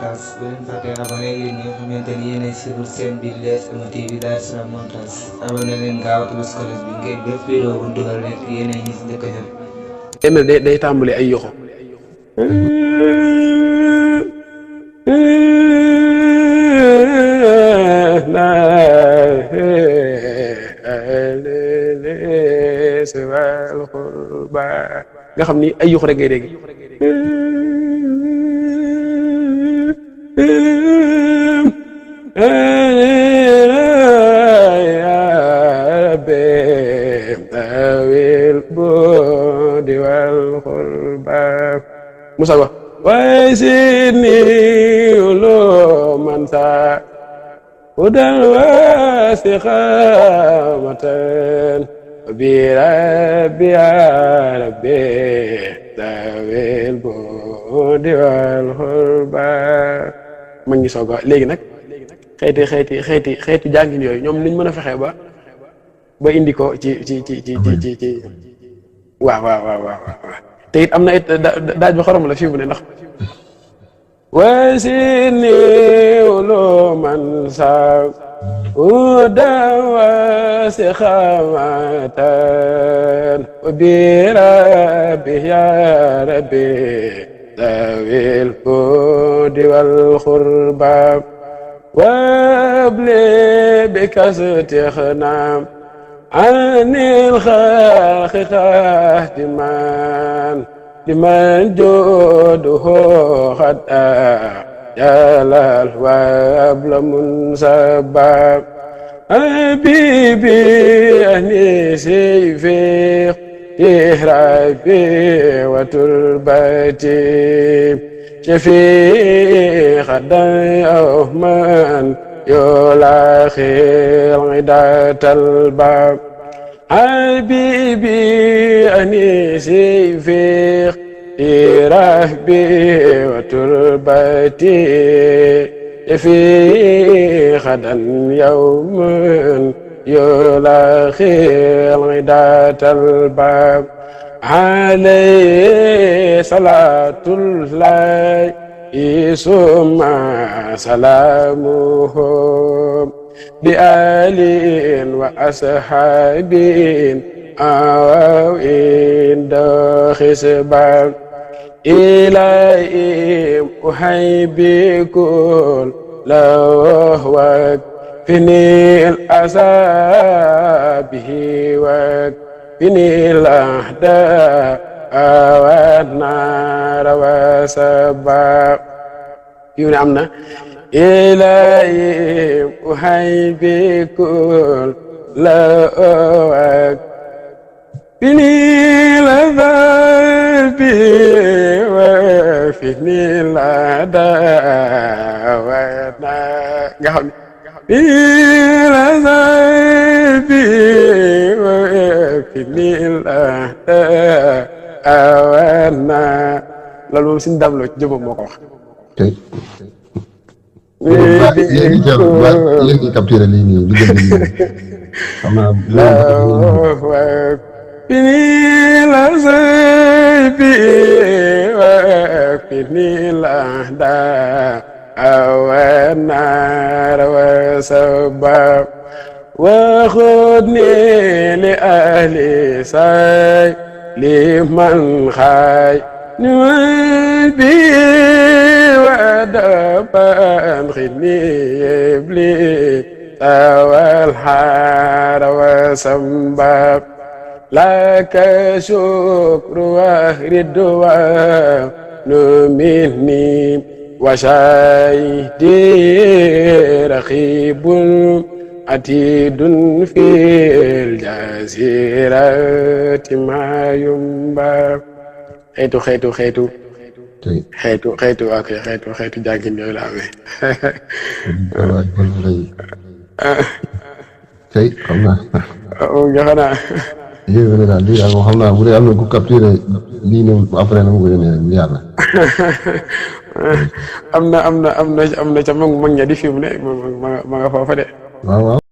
montage bu leen fàttee abonné yéen ñi nga xamante ni yéen a suivre seen bi Leral TV Darou Salam montage abonné leen gaaw te bës cloche bi ngeen bépp vidéo bu dugal rek yéen a ñi si njëkk a jot. day tàmbali ay yoxo nga xam ni ay yoxo rek ngay dégg Musa wax waaye sidni loo man saa udal wasiqamatan bi rabbi ya rabbi dawil budi wal xurba ma ngi soog a léegi nag xeeti jàngin yooyu ñoom niñ mën a fexe ba indi ko ci waaw te it am na it daaj ba xorom la fii mu ne ndax wasini lu man sa udawasi xamatan bi rabbi ya rabbi dawil budi wal xurba wabli bi kastixnam anil xalqi xahtiman liman joduhu xada jalal wabla munsabab habibi anisi fiq ihrabi wa turbati shafi xada yawman يلاخي العدة الباب حبيبي أنيسي في رهبي وتربتي في غدا يوم يلاخي العدة الباب عليه صلاة الله ثم سلامه بآل وأصحاب أوين خسبان إلهي أحيي كل لو فيني الأسى به وفيني الأحداث والنار وسبا يوني أمنا إلهي أحيي كل لأوك فيني لذابي وفيني الأداء والنار فيني لذابي وفيني الأداء awana loolu moom suñu damloo ci jëbam moo ko wax. tey léegi léegi capturé lii nii li gën xam naa fini la sayfi wa fini la da awana wa sabab wa khudni li ahli say liman xaay niman bi wadaban xini yebli tawal xaara wa sambab laka shukru wa ridwa nu minni wa shaydi rakhibun atidun fil jazirati ma yumba xeetu ak xeetu jàngin yooyu la amee tey xam naa nga xanaa yéen daal lii daal moo xam naa bu dee am na ku capturé lii ne après na ma ko yónnee rek yàlla am na ca mag ña di fi mu ne ma nga foofa de waaw